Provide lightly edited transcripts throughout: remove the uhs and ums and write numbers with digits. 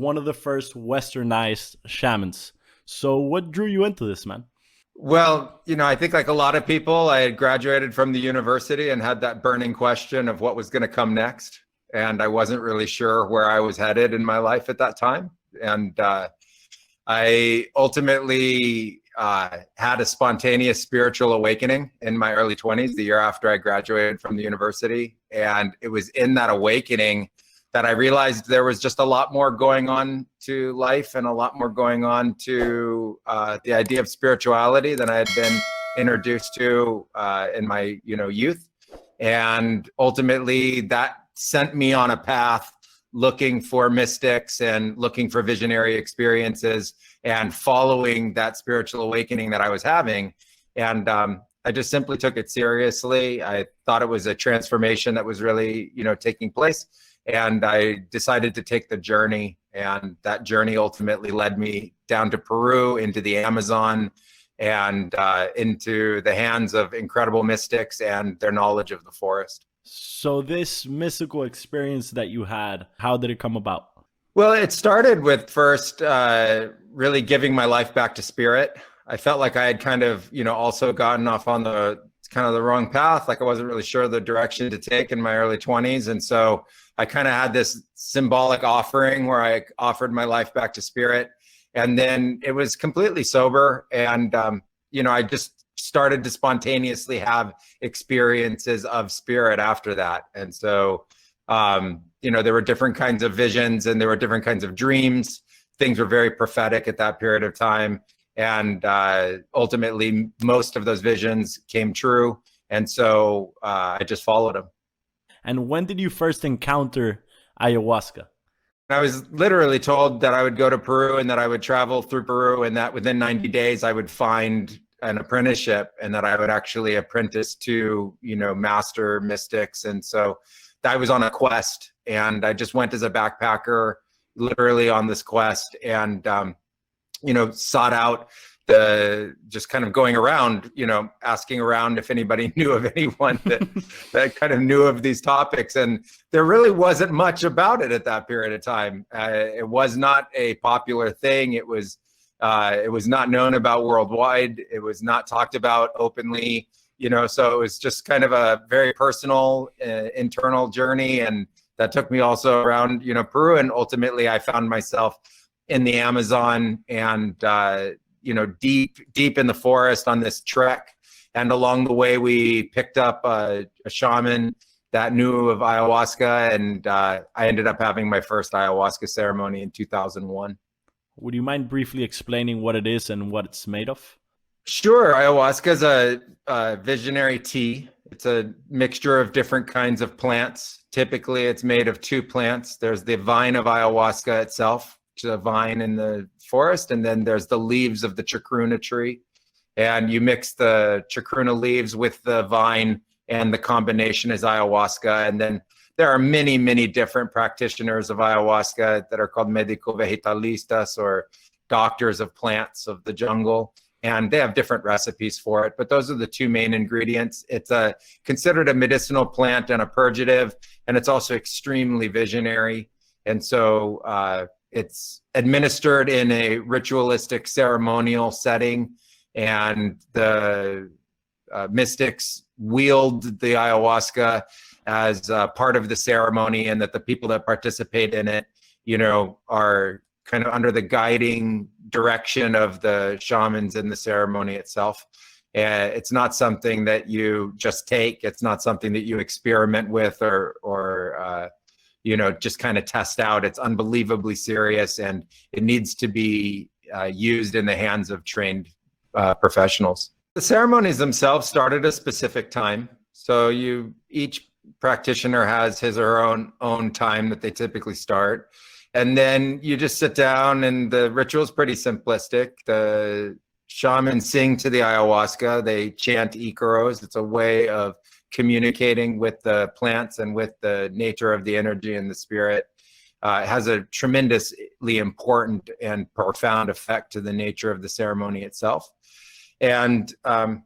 one of the first Westernized shamans. So what drew you into this, man? Well, I think like a lot of people, I had graduated from the university and had that burning question of what was going to come next. And I wasn't really sure where I was headed in my life at that time. And I ultimately had a spontaneous spiritual awakening in my early 20s, the year after I graduated from the university. And it was in that awakening that I realized there was just a lot more going on to life and a lot more going on to the idea of spirituality than I had been introduced to in my youth. And ultimately that sent me on a path looking for mystics and looking for visionary experiences and following that spiritual awakening that I was having. And I just simply took it seriously. I thought it was a transformation that was really, taking place. And I decided to take the journey. And that journey ultimately led me down to Peru, into the Amazon, and into the hands of incredible mystics and their knowledge of the forest. So this mystical experience that you had, how did it come about? Well, it started with first really giving my life back to spirit. I felt like I had kind of, also gotten off on the wrong path. Like I wasn't really sure the direction to take in my early 20s. And so I kind of had this symbolic offering where I offered my life back to spirit. And then it was completely sober. And, I just started to spontaneously have experiences of spirit after that. And so, there were different kinds of visions and there were different kinds of dreams. Things were very prophetic at that period of time. And ultimately, most of those visions came true. And so I just followed them. And when did you first encounter ayahuasca? I was literally told that I would go to Peru and that I would travel through Peru and that within 90 days I would find an apprenticeship and that I would actually apprentice to, master mystics. And so I was on a quest and I just went as a backpacker, literally on this quest, and, sought out just kind of going around, asking around if anybody knew of anyone that kind of knew of these topics. And there really wasn't much about it at that period of time. It was not a popular thing. It was not known about worldwide. It was not talked about openly, so it was just kind of a very personal, internal journey. And that took me also around, Peru. And ultimately I found myself in the Amazon and, deep in the forest on this trek. And along the way, we picked up a shaman that knew of ayahuasca. And I ended up having my first ayahuasca ceremony in 2001. Would you mind briefly explaining what it is and what it's made of? Sure. Ayahuasca is a visionary tea. It's a mixture of different kinds of plants. Typically, it's made of two plants. There's the vine of ayahuasca itself, which is a vine in the forest, and then there's the leaves of the Chikuna tree. And you mix the Chikuna leaves with the vine, and the combination is ayahuasca. And then there are many, many different practitioners of ayahuasca that are called medico-vegetalistas, or doctors of plants of the jungle. And they have different recipes for it, but those are the two main ingredients. It's considered a medicinal plant and a purgative, and it's also extremely visionary. And so it's administered in a ritualistic ceremonial setting, and the mystics wield the ayahuasca as part of the ceremony, and that the people that participate in it, are kind of under the guiding direction of the shamans in the ceremony itself. It's not something that you just take. It's not something that you experiment with or just kind of test out. It's unbelievably serious, and it needs to be used in the hands of trained professionals. The ceremonies themselves start at a specific time. So each practitioner has his or her own time that they typically start. And then you just sit down, and the ritual is pretty simplistic. The shamans sing to the ayahuasca. They chant Ikaros. It's a way of communicating with the plants and with the nature of the energy and the spirit. It has a tremendously important and profound effect to the nature of the ceremony itself. And, then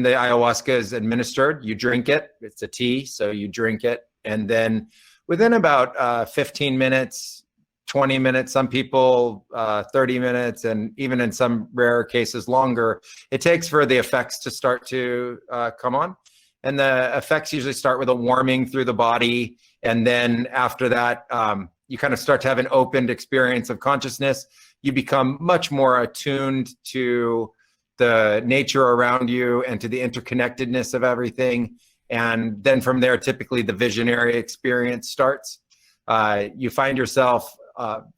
the ayahuasca is administered. You drink it. It's a tea, so you drink it. And then within about 15 minutes, 20 minutes, some people 30 minutes, and even in some rare cases longer, it takes for the effects to start to come on. And the effects usually start with a warming through the body. And then after that, you kind of start to have an opened experience of consciousness. You become much more attuned to the nature around you and to the interconnectedness of everything. And then from there, typically the visionary experience starts. You find yourself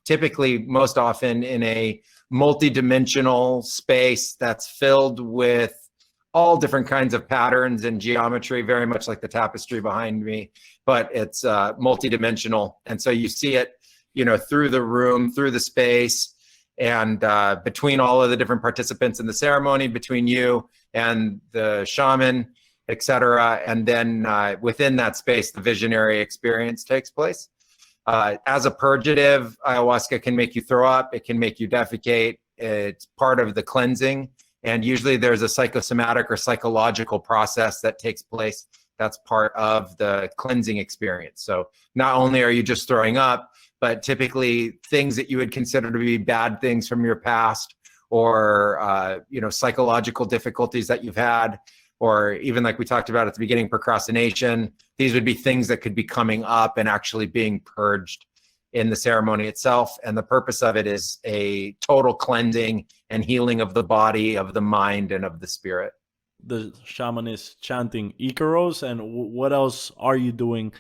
typically most often in a multidimensional space that's filled with all different kinds of patterns and geometry, very much like the tapestry behind me, but it's multidimensional. And so you see it, through the room, through the space, and between all of the different participants in the ceremony, between you and the shaman, etc. And then within that space, the visionary experience takes place. As a purgative, ayahuasca can make you throw up, it can make you defecate, it's part of the cleansing. And usually there's a psychosomatic or psychological process that takes place that's part of the cleansing experience. So not only are you just throwing up, but typically things that you would consider to be bad things from your past, or psychological difficulties that you've had, or even like we talked about at the beginning, procrastination, these would be things that could be coming up and actually being purged in the ceremony itself. And the purpose of it is a total cleansing and healing of the body, of the mind, and of the spirit. The shaman is chanting Ikaros, and what else are you doing?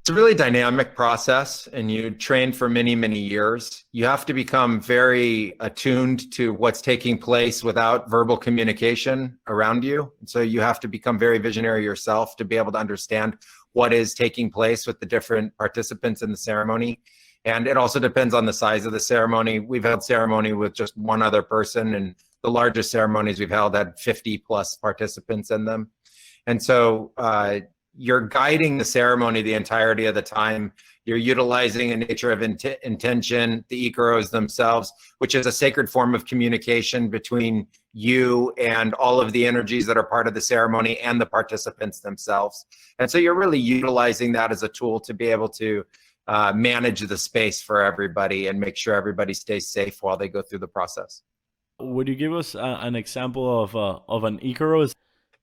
It's a really dynamic process, and you train for many, many years. You have to become very attuned to what's taking place without verbal communication around you. So you have to become very visionary yourself to be able to understand what is taking place with the different participants in the ceremony. And it also depends on the size of the ceremony. We've held ceremony with just one other person, and the largest ceremonies we've held had 50 plus participants in them. And so you're guiding the ceremony the entirety of the time. You're utilizing a nature of intention, the Ikaros themselves, which is a sacred form of communication between you and all of the energies that are part of the ceremony and the participants themselves. And so you're really utilizing that as a tool to be able to manage the space for everybody and make sure everybody stays safe while they go through the process. Would you give us an example of an Ikaros?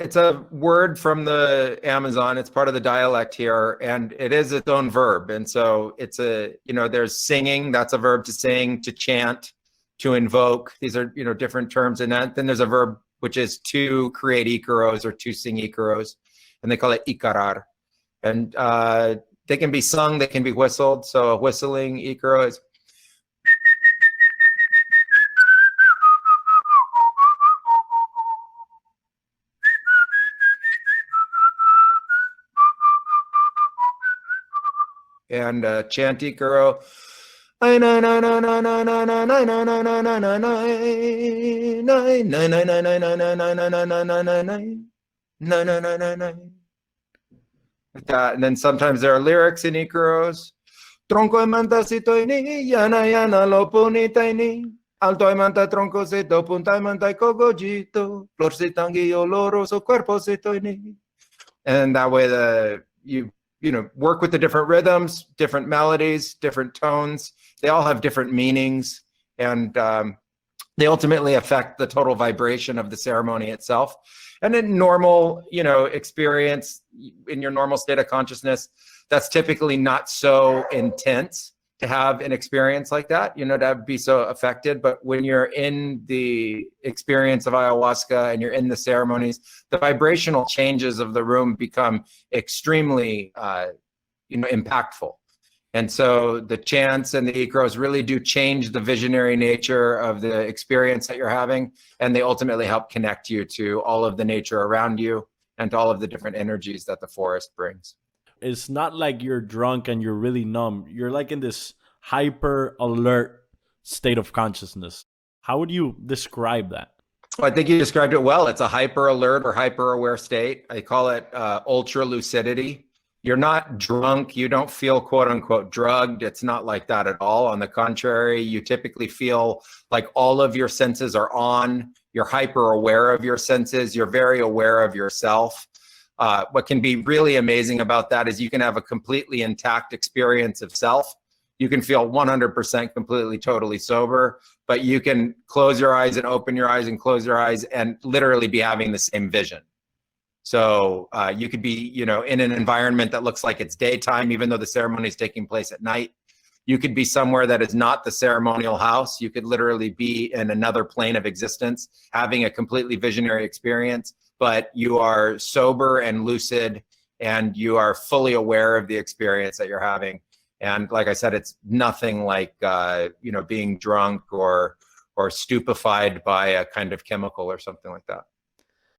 It's a word from the Amazon. It's part of the dialect here, and it is its own verb. And so it's there's singing, that's a verb, to sing, to chant, to invoke. These are, different terms in that. Then there's a verb which is to create Ikaros or to sing Ikaros, and they call it ikarar. And they can be sung, they can be whistled. So a whistling Ikaro is and chant Ikaro. Like that. And then sometimes there are lyrics in Ikaros. Tronco e manta sitoini, yana yana lopunitaini. Alto e manta tronco sito, punta e manta cogogito. Flor sitangi oloro, so cuerpo sitoini. And that way you work with the different rhythms, different melodies, different tones. They all have different meanings, and they ultimately affect the total vibration of the ceremony itself. And in normal, experience, in your normal state of consciousness, that's typically not so intense to have an experience like that, to be so affected. But when you're in the experience of ayahuasca and you're in the ceremonies, the vibrational changes of the room become extremely, impactful. And so the chants and the Ikaros really do change the visionary nature of the experience that you're having, and they ultimately help connect you to all of the nature around you and to all of the different energies that the forest brings. It's not like you're drunk and you're really numb. You're like in this hyper alert state of consciousness. How would you describe that? Well, I think you described it well. It's a hyper alert or hyper aware state. I call it ultra lucidity. You're not drunk. You don't feel quote unquote drugged. It's not like that at all. On the contrary, you typically feel like all of your senses are on. You're hyper aware of your senses. You're very aware of yourself. What can be really amazing about that is you can have a completely intact experience of self, You can feel 100% completely, totally sober, but you can close your eyes and open your eyes and close your eyes and literally be having the same vision. So you could be, you know, in an environment that looks like it's daytime, even though the ceremony is taking place at night. You could be somewhere that is not the ceremonial house. You could literally be in another plane of existence, having a completely visionary experience, but you are sober and lucid, and you are fully aware of the experience that you're having. And like I said, it's nothing like, you know, being drunk or stupefied by a kind of chemical or something like that.